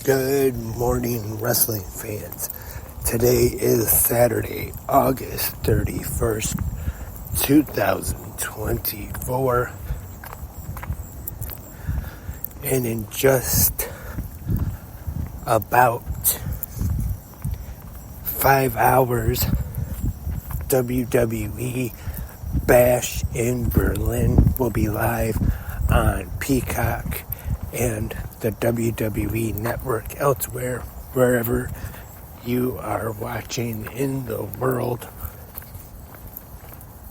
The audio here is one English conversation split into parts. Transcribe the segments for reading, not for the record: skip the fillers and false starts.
Good morning, wrestling fans. Today is Saturday, August 31st, 2024. And in just about 5 hours, WWE Bash in Berlin will be live on Peacock and the WWE Network elsewhere, wherever you are watching in the world.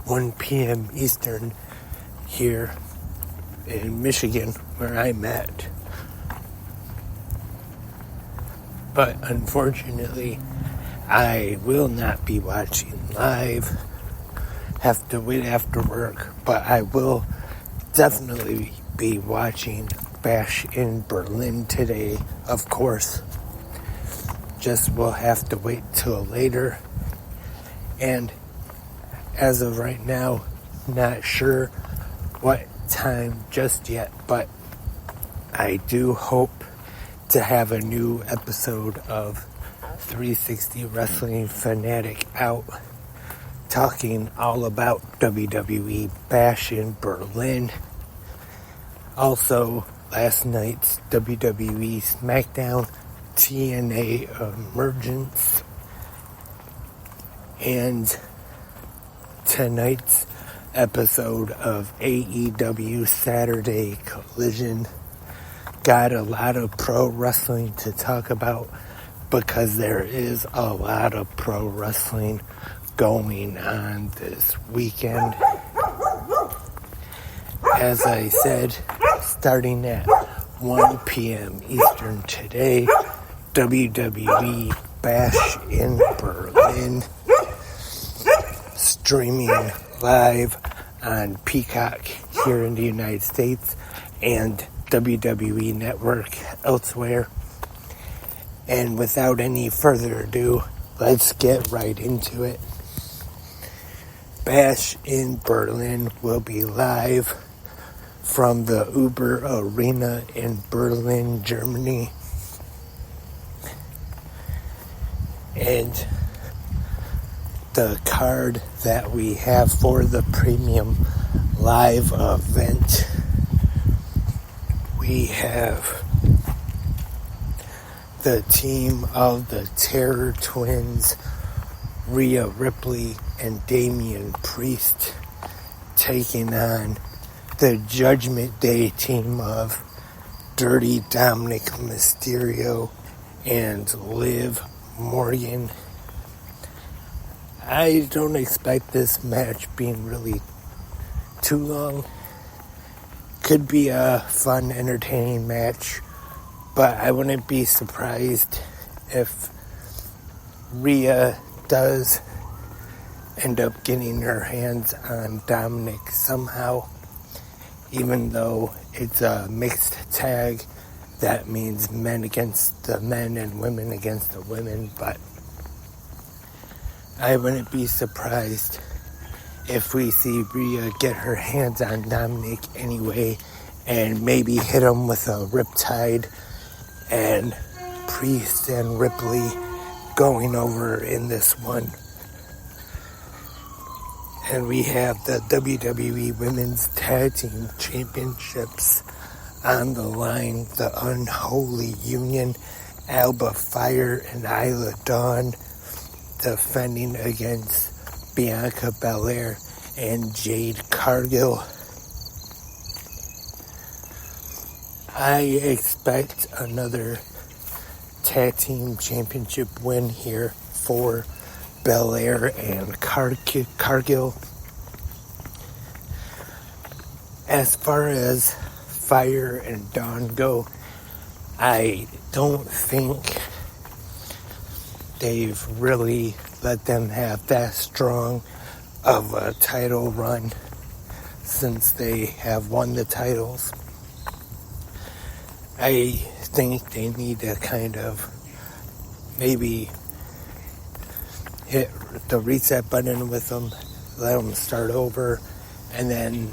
1 p.m. Eastern here in Michigan, where I'm at. But unfortunately, I will not be watching live. Have to wait after work, but I will definitely be watching Bash in Berlin today, of course. Just will have to wait till later. And as of right now, not sure what time just yet, but I do hope to have a new episode of 360 Wrestling Fanatic out, talking all about WWE Bash in Berlin. Also, last night's WWE SmackDown TNA Emergence, and tonight's episode of AEW Saturday Collision. Got a lot of pro wrestling to talk about because there is a lot of pro wrestling going on this weekend. As I said, starting at 1 p.m. Eastern today, WWE Bash in Berlin, streaming live on Peacock here in the United States and WWE Network elsewhere. And without any further ado, let's get right into it. Bash in Berlin will be live from the Uber Arena in Berlin, Germany. And the card that we have for the premium live event, we have the team of the Terror Twins, Rhea Ripley and Damian Priest, taking on the Judgment Day team of Dirty Dominic Mysterio and Liv Morgan. I don't expect this match being really too long. Could be a fun, entertaining match, but I wouldn't be surprised if Rhea does end up getting her hands on Dominic somehow. Even though it's a mixed tag, that means men against the men and women against the women, but I wouldn't be surprised if we see Rhea get her hands on Dominic anyway and maybe hit him with a riptide, and Priest and Ripley going over in this one. And we have the WWE Women's Tag Team Championships on the line. The Unholy Union, Alba Fire and Isla Dawn, defending against Bianca Belair and Jade Cargill. I expect another Tag Team Championship win here for Belair and Cargill. As far as Fire and Dawn go, I don't think they've really let them have that strong of a title run since they have won the titles. I think they need to kind of maybe hit the reset button with them, let them start over, and then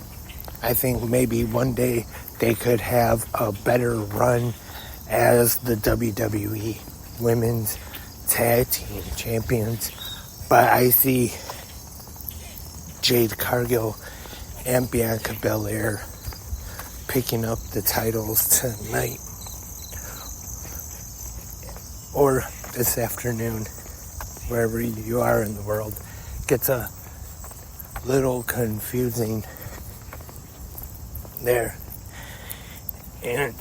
I think maybe one day they could have a better run as the WWE Women's Tag Team Champions. But I see Jade Cargill and Bianca Belair picking up the titles tonight or this afternoon, wherever you are in the world. Gets a little confusing there. And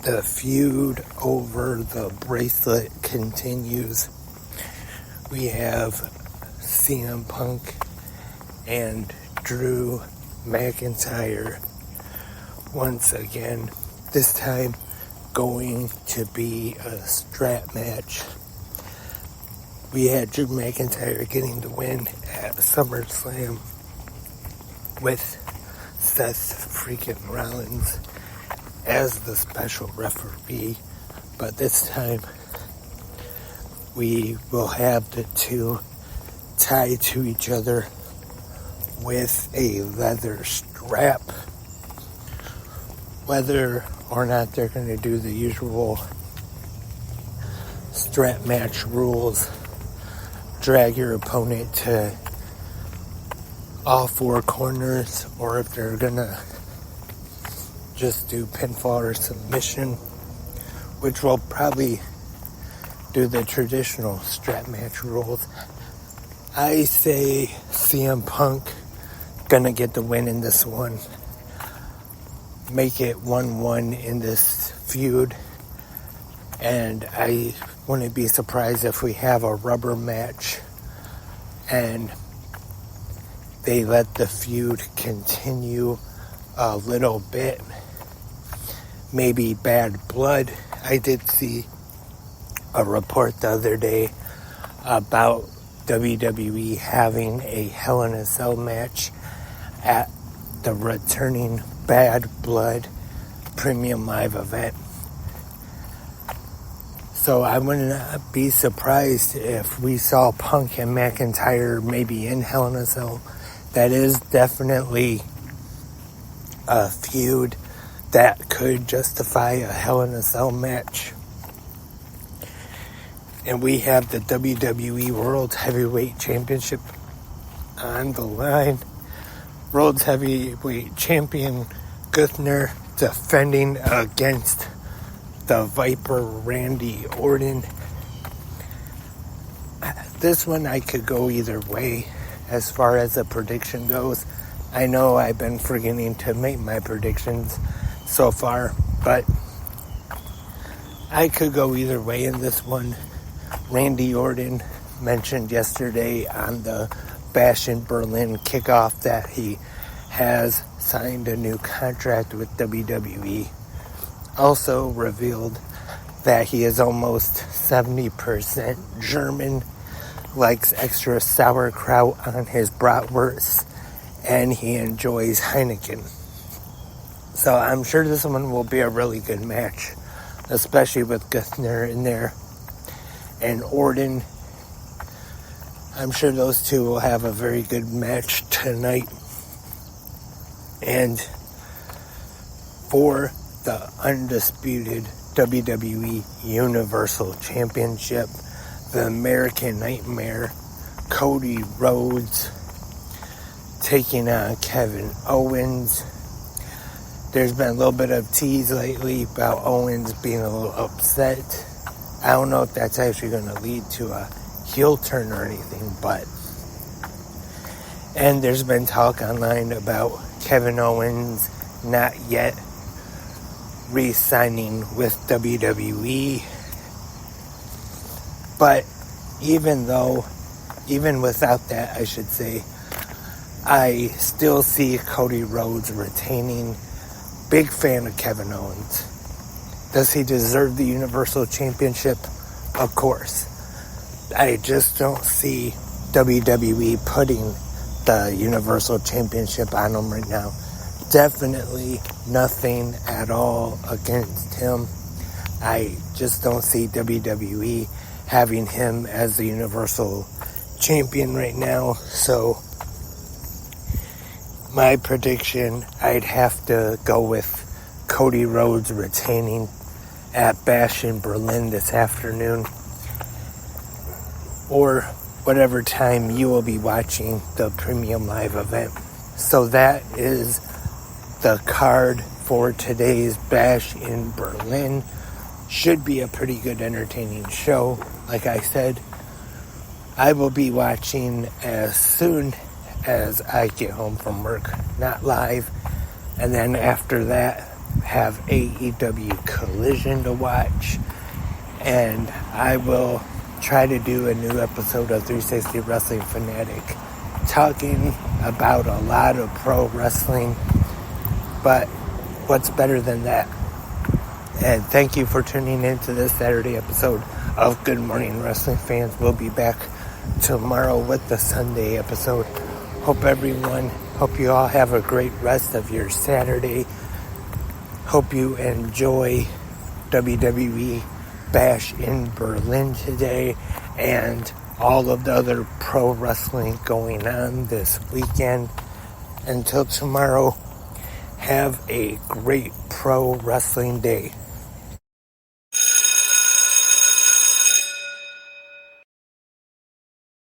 the feud over the bracelet continues. We have CM Punk and Drew McIntyre once again, this time going to be a strap match. We had Drew McIntyre getting the win at SummerSlam with Seth freaking Rollins as the special referee, but this time we will have the two tied to each other with a leather strap. Whether or not they're going to do the usual strap match rules, drag your opponent to all four corners, or if they're going to just do pinfall or submission, which will probably do the traditional strap match rules. I say CM Punk gonna get the win in this one. Make it 1-1 in this feud. And I wouldn't be surprised if we have a rubber match and they let the feud continue a little bit. Maybe Bad Blood. I did see a report the other day about WWE having a Hell in a Cell match at the returning Bad Blood Premium Live event. So I would not be surprised if we saw Punk and McIntyre maybe in Hell in a Cell. That is definitely a feud that could justify a Hell in a Cell match. And we have the WWE World Heavyweight Championship on the line. World Heavyweight Champion Gunther defending against the Viper Randy Orton. This one I could go either way as far as the prediction goes. I know I've been forgetting to make my predictions so far, but I could go either way in this one. Randy Orton mentioned yesterday on the Bash in Berlin kickoff that he has signed a new contract with WWE. Also revealed that he is almost 70% German, likes extra sauerkraut on his bratwurst, and he enjoys Heineken. So I'm sure this one will be a really good match, especially with Gunther in there. And Orton, I'm sure those two will have a very good match tonight. And for the undisputed WWE Universal Championship, the American Nightmare, Cody Rhodes, taking on Kevin Owens. There's been a little bit of tease lately about Owens being a little upset. I don't know if that's actually going to lead to a heel turn or anything, but... And there's been talk online about Kevin Owens not yet re-signing with WWE. But even without that, I should say, I still see Cody Rhodes retaining. Big fan of Kevin Owens. Does he deserve the Universal Championship? Of course. I just don't see WWE putting the Universal Championship on him right now. Definitely nothing at all against him. I just don't see WWE having him as the Universal Champion right now. So my prediction, I'd have to go with Cody Rhodes retaining at Bash in Berlin this afternoon, or whatever time you will be watching the Premium Live event. So that is the card for today's Bash in Berlin. Should be a pretty good, entertaining show. Like I said, I will be watching as soon as I get home from work, not live. And then after that, have AEW Collision to watch. And I will try to do a new episode of 360 Wrestling Fanatic, talking about a lot of pro wrestling. But what's better than that? And thank you for tuning in to this Saturday episode of Good Morning Wrestling Fans. We'll be back tomorrow with the Sunday episode. Hope you all have a great rest of your Saturday. Hope you enjoy WWE Bash in Berlin today and all of the other pro wrestling going on this weekend. Until tomorrow, have a great pro wrestling day.